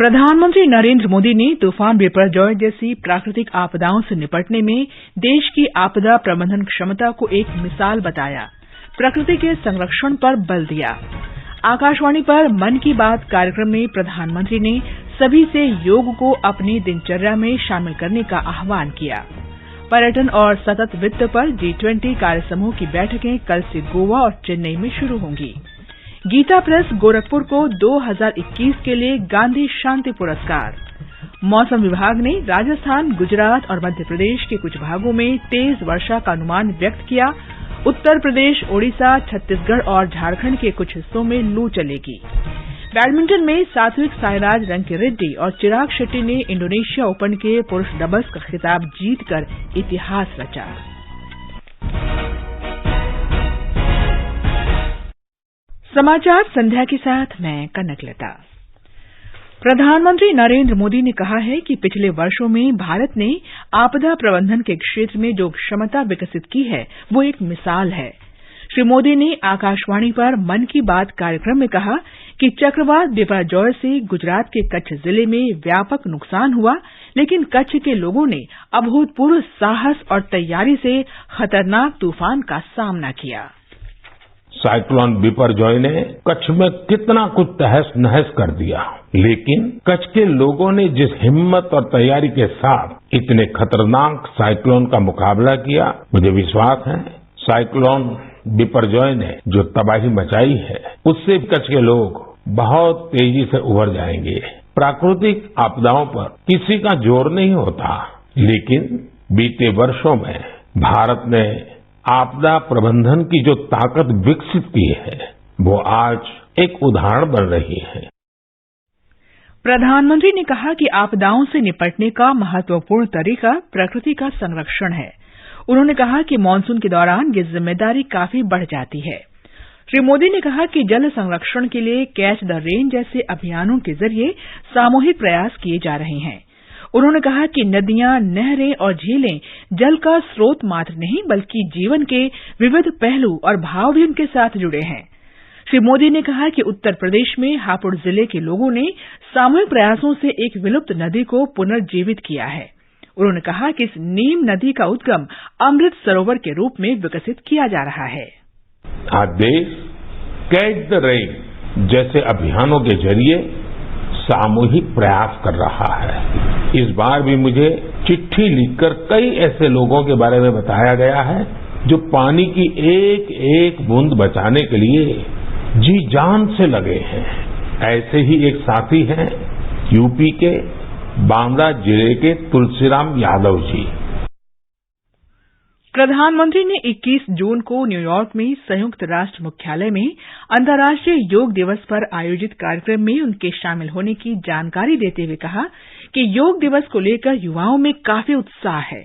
प्रधानमंत्री नरेंद्र मोदी ने तूफान बिपरजॉय जैसी प्राकृतिक आपदाओं से निपटने में देश की आपदा प्रबंधन क्षमता को एक मिसाल बताया। प्रकृति के संरक्षण पर बल दिया। आकाशवाणी पर मन की बात कार्यक्रम में प्रधानमंत्री ने सभी से योग को अपनी दिनचर्या में शामिल करने का आह्वान किया। पर्यटन और सतत वित्त पर G20 कार्यसमूह की बैठकें कल से गोवा और चेन्नई में शुरू होंगी। गीता प्रेस गोरखपुर को 2021 के लिए गांधी शांति पुरस्कार। मौसम विभाग ने राजस्थान, गुजरात और मध्य प्रदेश के कुछ भागों में तेज वर्षा का अनुमान व्यक्त किया। उत्तर प्रदेश, ओडिशा, छत्तीसगढ़ और झारखंड के कुछ हिस्सों में लू चलेगी। बैडमिंटन में सात्विक साईराज रंकीरेड्डी और चिराग शेट्टी ने इंडोनेशिया ओपन के पुरुष डबल्स का खिताब जीतकर इतिहास रचा। समाचार संध्या के साथ मैं कनकलता। प्रधानमंत्री नरेंद्र मोदी ने कहा है कि पिछले वर्षों में भारत ने आपदा प्रबंधन के क्षेत्र में जो क्षमता विकसित की है वो एक मिसाल है। श्री मोदी ने आकाशवाणी पर मन की बात कार्यक्रम में कहा कि चक्रवात बिपरजॉय से गुजरात के कच्छ जिले में व्यापक नुकसान हुआ, लेकिन कच्छ के लोगों ने अभूतपूर्व साहस और तैयारी से खतरनाक तूफान का सामना किया। साइक्लोन बिपरजॉय ने कच्छ में कितना कुछ तहस नहस कर दिया, लेकिन कच्छ के लोगों ने जिस हिम्मत और तैयारी के साथ इतने खतरनाक साइक्लोन का मुकाबला किया, मुझे विश्वास है साइक्लोन बिपरजॉय ने जो तबाही मचाई है उससे कच्छ के लोग बहुत तेजी से उभर जाएंगे। प्राकृतिक आपदाओं पर किसी का जोर नहीं होता, लेकिन बीते वर्षों में भारत ने आपदा प्रबंधन की जो ताकत विकसित की है वो आज एक उदाहरण बन रही है। प्रधानमंत्री ने कहा कि आपदाओं से निपटने का महत्वपूर्ण तरीका प्रकृति का संरक्षण है। उन्होंने कहा कि मानसून के दौरान ये जिम्मेदारी काफी बढ़ जाती है। श्री मोदी ने कहा कि जल संरक्षण के लिए कैच द रेन जैसे अभियानों के जरिए सामूहिक प्रयास किए जा रहे हैं। उन्होंने कहा कि नदियां, नहरें और झीलें जल का स्रोत मात्र नहीं बल्कि जीवन के विविध पहलू और भाव भी उनके साथ जुड़े हैं। श्री मोदी ने कहा कि उत्तर प्रदेश में हापुड़ जिले के लोगों ने सामूहिक प्रयासों से एक विलुप्त नदी को पुनर्जीवित किया है। उन्होंने कहा कि इस नीम नदी का उद्गम अमृत सरोवर के रूप में विकसित किया जा रहा है। आज देश कैच द रेन जैसे अभियानों के जरिए सामूहिक प्रयास कर रहा है। इस बार भी मुझे चिट्ठी लिखकर कई ऐसे लोगों के बारे में बताया गया है जो पानी की एक एक बूंद बचाने के लिए जी जान से लगे हैं। ऐसे ही एक साथी हैं यूपी के बांदा जिले के तुलसीराम यादव जी। प्रधानमंत्री ने 21 जून को न्यूयॉर्क में संयुक्त राष्ट्र मुख्यालय में अंतर्राष्ट्रीय योग दिवस पर आयोजित कार्यक्रम में उनके शामिल होने की जानकारी देते हुए कहा कि योग दिवस को लेकर युवाओं में काफी उत्साह है।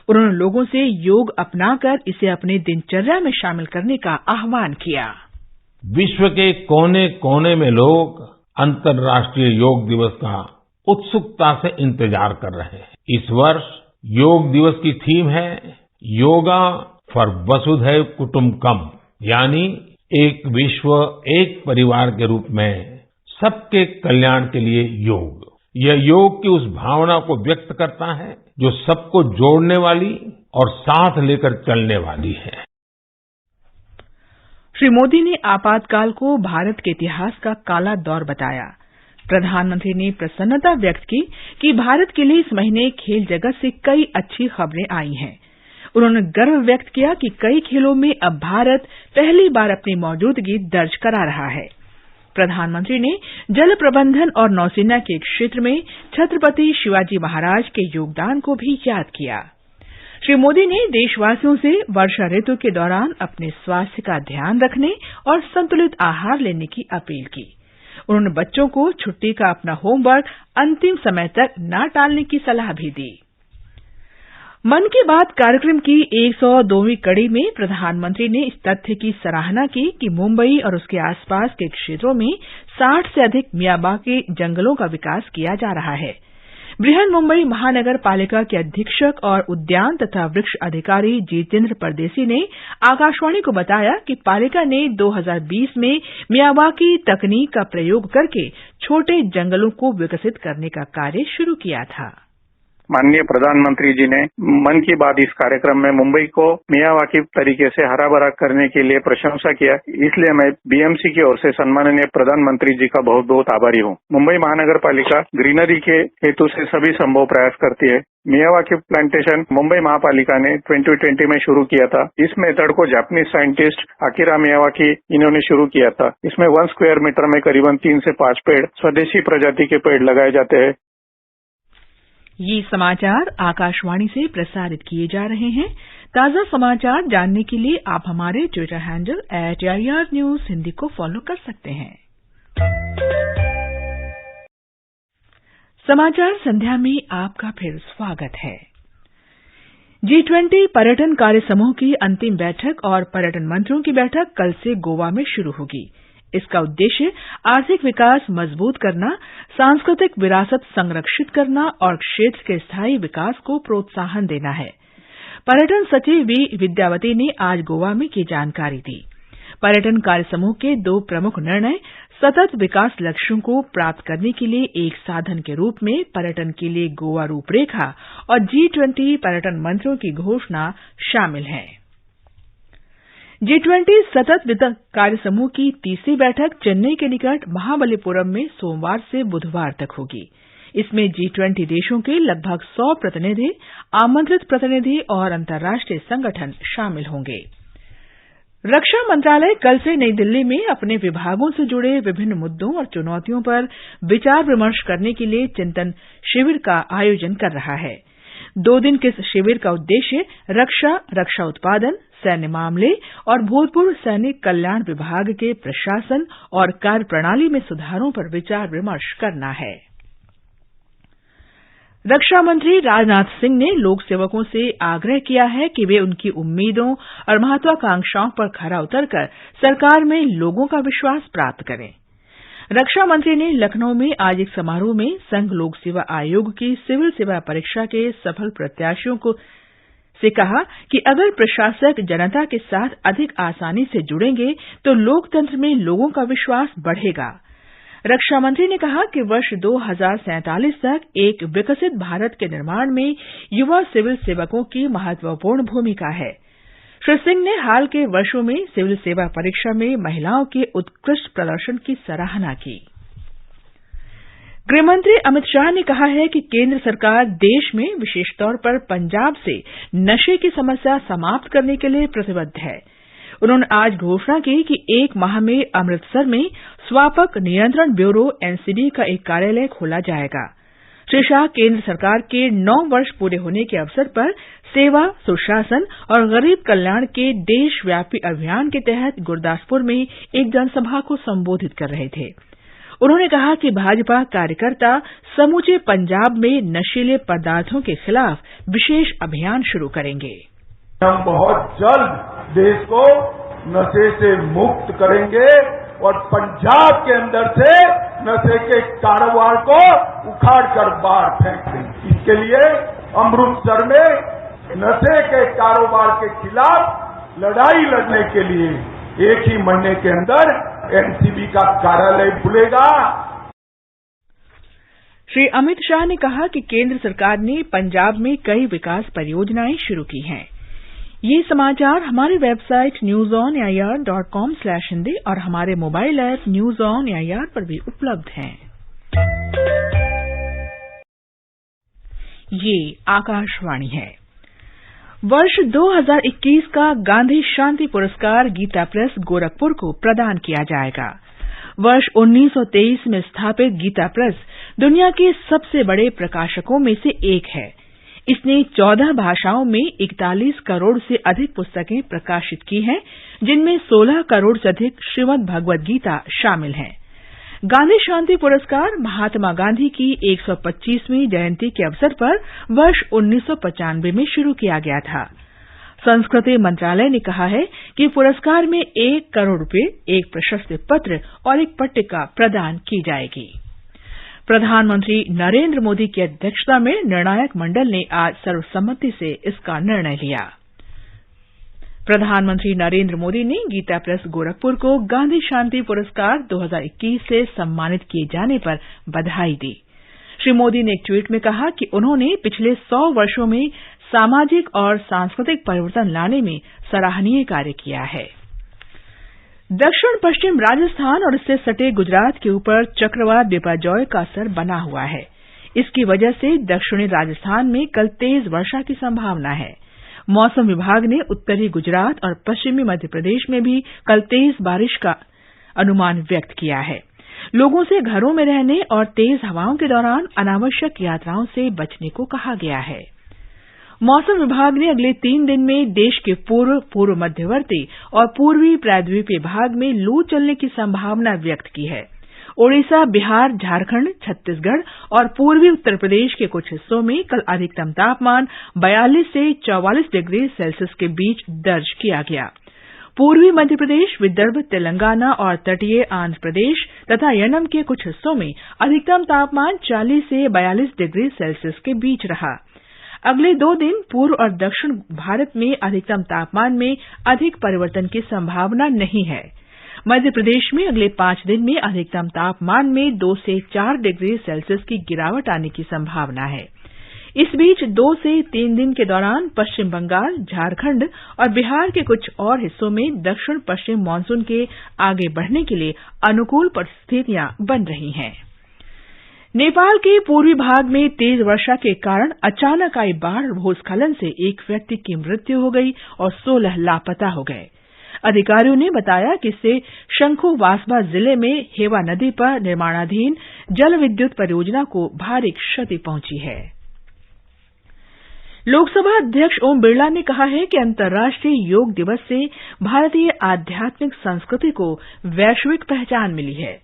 उन्होंने लोगों से योग अपनाकर इसे अपने दिनचर्या में शामिल करने का आह्वान किया। विश्व के कोने कोने में लोग अंतर्राष्ट्रीय योग दिवस का उत्सुकता से इंतजार कर रहे हैं। इस वर्ष योग दिवस की थीम है योगा फॉर वसुधैव कुटुंबकम, यानी एक विश्व एक परिवार के रूप में सबके कल्याण के लिए योग। यह योग की उस भावना को व्यक्त करता है जो सबको जोड़ने वाली और साथ लेकर चलने वाली है। श्री मोदी ने आपातकाल को भारत के इतिहास का काला दौर बताया। प्रधानमंत्री ने प्रसन्नता व्यक्त की कि भारत के लिए इस महीने खेल जगत से कई अच्छी खबरें आई हैं। उन्होंने गर्व व्यक्त किया कि कई खेलों में अब भारत पहली बार अपनी मौजूदगी दर्ज करा रहा है। प्रधानमंत्री ने जल प्रबंधन और नौसेना के क्षेत्र में छत्रपति शिवाजी महाराज के योगदान को भी याद किया। श्री मोदी ने देशवासियों से वर्षा ऋतु के दौरान अपने स्वास्थ्य का ध्यान रखने और संतुलित आहार लेने की अपील की। उन्होंने बच्चों को छुट्टी का अपना होमवर्क अंतिम समय तक न टालने की सलाह भी दी। मन की बात कार्यक्रम की 102वीं कड़ी में प्रधानमंत्री ने इस तथ्य की सराहना की कि मुंबई और उसके आसपास के क्षेत्रों में 60 से अधिक मियावाकी जंगलों का विकास किया जा रहा है। बृहन्मुंबई महानगर पालिका के अधीक्षक और उद्यान तथा वृक्ष अधिकारी जितेंद्र परदेसी ने आकाशवाणी को बताया कि पालिका ने 2020 में मियावाकी तकनीक का प्रयोग करके छोटे जंगलों को विकसित करने का कार्य शुरू किया था। माननीय प्रधानमंत्री जी ने मन की बात इस कार्यक्रम में मुंबई को मियावाकी तरीके से हरा भरा करने के लिए प्रशंसा किया। इसलिए मैं बीएमसी की ओर से सम्माननीय प्रधानमंत्री जी का बहुत बहुत आभारी हूँ। मुंबई महानगर पालिका ग्रीनरी के हेतु से सभी संभव प्रयास करती है। मियावाकी प्लांटेशन मुंबई महापालिका ने 2020 में शुरू किया था। इस मेथड को जापानीज साइंटिस्ट आकिरा मियावाकी इन्होंने शुरू किया था। इसमें 1 स्क्वायर मीटर में करीबन 3 से 5 पेड़ स्वदेशी प्रजाति के पेड़ लगाए जाते हैं। ये समाचार आकाशवाणी से प्रसारित किए जा रहे हैं। ताजा समाचार जानने के लिए आप हमारे ट्विटर हैंडल @AIR हिंदी को फॉलो कर सकते हैं। समाचार संध्या में आपका फिर स्वागत है। G20 पर्यटन कार्य समूह की अंतिम बैठक और पर्यटन मंत्रियों की बैठक कल से गोवा में शुरू होगी। इसका उद्देश्य आर्थिक विकास मजबूत करना, सांस्कृतिक विरासत संरक्षित करना और क्षेत्र के स्थायी विकास को प्रोत्साहन देना है। पर्यटन सचिव वी विद्यावती ने आज गोवा में ये जानकारी दी। पर्यटन कार्य समूह के 2 प्रमुख निर्णय सतत विकास लक्ष्यों को प्राप्त करने के लिए एक साधन के रूप में पर्यटन के लिए गोवा रूपरेखा और G20 पर्यटन मंत्रियों की घोषणा शामिल है। G20 सतत वित्त कार्य समूह की तीसरी बैठक चेन्नई के निकट महाबलीपुरम में सोमवार से बुधवार तक होगी। इसमें G20 देशों के लगभग 100 प्रतिनिधि, आमंत्रित प्रतिनिधि और अंतर्राष्ट्रीय संगठन शामिल होंगे। रक्षा मंत्रालय कल से नई दिल्ली में अपने विभागों से जुड़े विभिन्न मुद्दों और चुनौतियों पर विचार विमर्श करने के लिए चिंतन शिविर का आयोजन कर रहा है। 2 दिन के इस शिविर का उद्देश्य रक्षा उत्पादन, सैन्य मामले और भूतपूर्व सैनिक कल्याण विभाग के प्रशासन और कार्यप्रणाली में सुधारों पर विचार विमर्श करना है। रक्षा मंत्री राजनाथ सिंह ने लोक सेवकों से आग्रह किया है कि वे उनकी उम्मीदों और महत्वाकांक्षाओं पर खरा उतरकर सरकार में लोगों का विश्वास प्राप्त करें। रक्षा मंत्री ने लखनऊ में आज एक समारोह में संघ लोक सेवा आयोग की सिविल सेवा परीक्षा के सफल प्रत्याशियों से कहा कि अगर प्रशासक जनता के साथ अधिक आसानी से जुड़ेंगे तो लोकतंत्र में लोगों का विश्वास बढ़ेगा। रक्षा मंत्री ने कहा कि वर्ष 2047 तक एक विकसित भारत के निर्माण में युवा सिविल सेवकों की महत्वपूर्ण भूमिका है। श्री सिंह ने हाल के वर्षों में सिविल सेवा परीक्षा में महिलाओं के उत्कृष्ट प्रदर्शन की सराहना की। गृहमंत्री अमित शाह ने कहा है कि केंद्र सरकार देश में विशेष तौर पर पंजाब से नशे की समस्या समाप्त करने के लिए प्रतिबद्ध है। उन्होंने आज घोषणा की कि 1 माह में अमृतसर में स्वापक नियंत्रण ब्यूरो एनसीबी का एक कार्यालय खोला जाएगा। श्री शाह केंद्र सरकार के 9 वर्ष पूरे होने के अवसर पर सेवा, सुशासन और गरीब कल्याण के देशव्यापी अभियान के तहत गुरदासपुर में एक जनसभा को संबोधित कर रहे थे। उन्होंने कहा कि भाजपा कार्यकर्ता समूचे पंजाब में नशीले पदार्थों के खिलाफ विशेष अभियान शुरू करेंगे। हम बहुत जल्द देश को नशे से मुक्त करेंगे और पंजाब के अंदर से नशे के कारोबार को उखाड़ कर बाहर फेंक देंगे। इसके लिए अमृतसर में नशे के कारोबार के खिलाफ लड़ाई लड़ने के लिए 1 ही महीने के अंदर एनसीबी का कार्यालय खुलेगा। श्री अमित शाह ने कहा कि केंद्र सरकार ने पंजाब में कई विकास परियोजनाएं शुरू की हैं। ये समाचार हमारी वेबसाइट newsonair.com/hindi और हमारे mobile app news on AIR पर भी उपलब्ध हैं। ये आकाशवाणी है। वर्ष 2021 का गांधी शांति पुरस्कार गीता प्रेस गोरखपुर को प्रदान किया जाएगा। वर्ष 1923 में स्थापित गीता प्रेस दुनिया के सबसे बड़े प्रकाशकों में से एक है। इसने 14 भाषाओं में 41 करोड़ से अधिक पुस्तकें प्रकाशित की हैं, जिनमें 16 करोड़ से अधिक श्रीमद् भगवद गीता शामिल हैं। गांधी शांति पुरस्कार महात्मा गांधी की 125वीं जयंती के अवसर पर वर्ष 1995 में शुरू किया गया था। संस्कृति मंत्रालय ने कहा है कि पुरस्कार में 1 करोड़ रुपए, एक प्रशस्ति पत्र और एक पट्टिका प्रदान की जाएगी। प्रधानमंत्री नरेंद्र मोदी की अध्यक्षता में निर्णायक मंडल ने आज सर्वसम्मति से इसका निर्णय लिया। प्रधानमंत्री नरेंद्र मोदी ने गीता प्रेस गोरखपुर को गांधी शांति पुरस्कार 2021 से सम्मानित किए जाने पर बधाई दी। श्री मोदी ने एक ट्वीट में कहा कि उन्होंने पिछले 100 वर्षों में सामाजिक और सांस्कृतिक परिवर्तन लाने में सराहनीय कार्य किया है। दक्षिण पश्चिम राजस्थान और इससे सटे गुजरात के ऊपर चक्रवात बिपरजॉय का असर बना हुआ है। इसकी वजह से दक्षिणी राजस्थान में कल तेज वर्षा की संभावना है। मौसम विभाग ने उत्तरी गुजरात और पश्चिमी मध्य प्रदेश में भी कल तेज बारिश का अनुमान व्यक्त किया है। लोगों से घरों में रहने और तेज हवाओं के दौरान अनावश्यक यात्राओं से बचने को कहा गया है। मौसम विभाग ने अगले 3 दिन में देश के पूर्व मध्यवर्ती और पूर्वी प्रायद्वीपीय भाग में लू चलने की संभावना व्यक्त की है। ओडिशा, बिहार, झारखंड, छत्तीसगढ़ और पूर्वी उत्तर प्रदेश के कुछ हिस्सों में कल अधिकतम तापमान 42 से 44 डिग्री सेल्सियस के बीच दर्ज किया गया। पूर्वी मध्य प्रदेश, विदर्भ, तेलंगाना और तटीय आंध्र प्रदेश तथा यनम के कुछ हिस्सों में अधिकतम तापमान 40 से 42 डिग्री सेल्सियस के बीच रहा। अगले 2 दिन पूर्व और दक्षिण भारत में अधिकतम तापमान में अधिक परिवर्तन की संभावना नहीं है। मध्य प्रदेश में अगले 5 दिन में अधिकतम तापमान में 2 से 4 डिग्री सेल्सियस की गिरावट आने की संभावना है। इस बीच 2 से 3 दिन के दौरान पश्चिम बंगाल, झारखंड और बिहार के कुछ और हिस्सों में दक्षिण पश्चिम मानसून के आगे बढ़ने के लिए अनुकूल परिस्थितियां बन रही हैं। नेपाल के पूर्वी भाग में तेज वर्षा के कारण अचानक आई बाढ़ और भूस्खलन से एक व्यक्ति की मृत्यु हो गई और 16 लापता हो गए। अधिकारियों ने बताया कि इससे शंखु वासबा जिले में हेवा नदी पर निर्माणाधीन जल विद्युत परियोजना को भारी क्षति पहुंची है। लोकसभा अध्यक्ष ओम बिरला ने कहा है कि अंतर्राष्ट्रीय योग दिवस से भारतीय आध्यात्मिक संस्कृति को वैश्विक पहचान मिली है।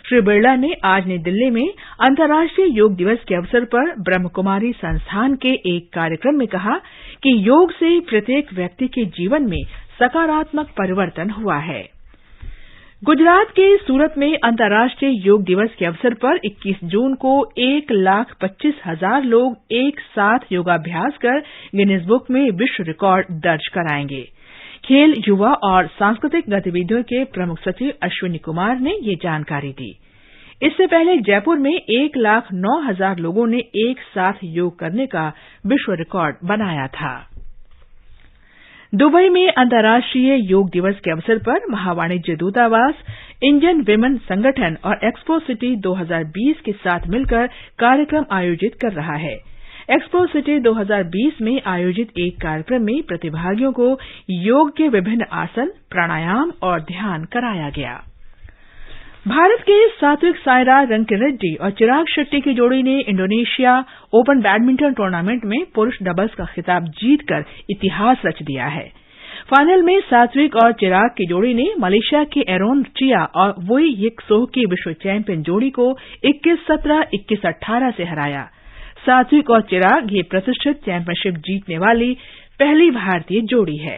श्री बिरला ने आज नई दिल्ली में अंतर्राष्ट्रीय योग दिवस के अवसर पर ब्रह्मकुमारी संस्थान के एक कार्यक्रम में कहा कि योग से प्रत्येक व्यक्ति के जीवन में सकारात्मक परिवर्तन हुआ है। गुजरात के सूरत में अंतर्राष्ट्रीय योग दिवस के अवसर पर 21 जून को 1,25,000 लोग एक साथ योगाभ्यास कर गिनीज बुक में विश्व रिकॉर्ड दर्ज कराएंगे। खेल, युवा और सांस्कृतिक गतिविधियों के प्रमुख सचिव अश्विनी कुमार ने ये जानकारी दी। इससे पहले जयपुर में 1,09,000 लोगों ने एक साथ योग करने का विश्व रिकॉर्ड बनाया था। दुबई में अंतर्राष्ट्रीय योग दिवस के अवसर पर महावाणिज्य दूतावास, इंडियन विमेन संगठन और एक्सपो सिटी 2020 के साथ मिलकर कार्यक्रम आयोजित कर रहा है। एक्सपो सिटी 2020 में आयोजित एक कार्यक्रम में प्रतिभागियों को योग के विभिन्न आसन, प्राणायाम और ध्यान कराया गया। भारत के सात्विक साईराज रंकीरेड्डी और चिराग शेट्टी की जोड़ी ने इंडोनेशिया ओपन बैडमिंटन टूर्नामेंट में पुरुष डबल्स का खिताब जीतकर इतिहास रच दिया है। फाइनल में सात्विक और चिराग की जोड़ी ने मलेशिया के एरोन चिया और वुई यिक सोह की विश्व चैंपियन जोड़ी को 21-17, 21-18 से हराया। सात्विक और चिराग ये प्रतिष्ठित चैंपियनशिप जीतने वाली पहली भारतीय जोड़ी है।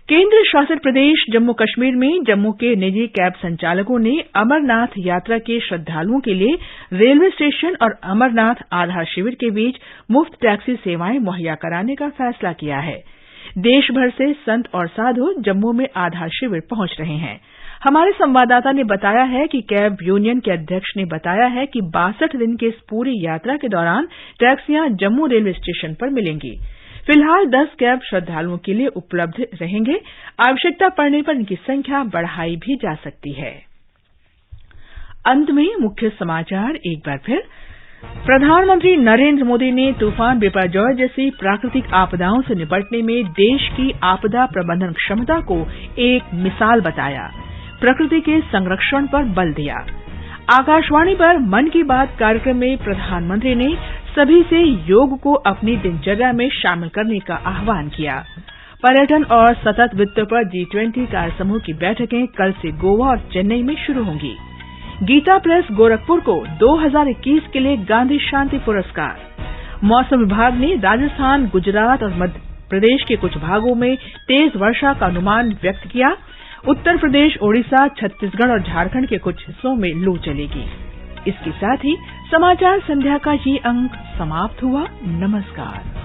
केंद्र शासित प्रदेश जम्मू कश्मीर में जम्मू के निजी कैब संचालकों ने अमरनाथ यात्रा के श्रद्धालुओं के लिए रेलवे स्टेशन और अमरनाथ आधार शिविर के बीच मुफ्त टैक्सी सेवाएं मुहैया कराने का फैसला किया है। देश भर से संत और साधु जम्मू में आधार शिविर पहुंच रहे हैं। हमारे संवाददाता ने बताया है कि कैब यूनियन के अध्यक्ष ने बताया है कि 62 दिन की इस पूरी यात्रा के दौरान टैक्सियां जम्मू रेलवे स्टेशन पर मिलेंगी। फिलहाल 10 कैब श्रद्धालुओं के लिए उपलब्ध रहेंगे। आवश्यकता पड़ने पर इनकी संख्या बढ़ाई भी जा सकती है। अंत में मुख्य समाचार एक बार फिर। प्रधानमंत्री नरेंद्र मोदी ने तूफान बिपरजॉय जैसी प्राकृतिक आपदाओं से निपटने में देश की आपदा प्रबंधन क्षमता को एक मिसाल बताया। प्रकृति के संरक्षण पर बल दिया। आकाशवाणी पर मन की बात कार्यक्रम में प्रधानमंत्री ने सभी से योग को अपनी दिनचर्या में शामिल करने का आह्वान किया। पर्यटन और सतत वित्त पर G20 कार्यसमूह की बैठकें कल से गोवा और चेन्नई में शुरू होंगी। गीता प्रेस गोरखपुर को 2021 के लिए गांधी शांति पुरस्कार। मौसम विभाग ने राजस्थान, गुजरात और मध्य प्रदेश के कुछ भागों में तेज वर्षा का अनुमान व्यक्त किया। उत्तर प्रदेश, ओडिशा, छत्तीसगढ़ और झारखंड के कुछ हिस्सों में लू चलेगी। इसके साथ ही समाचार संध्या का ये अंक समाप्त हुआ। नमस्कार।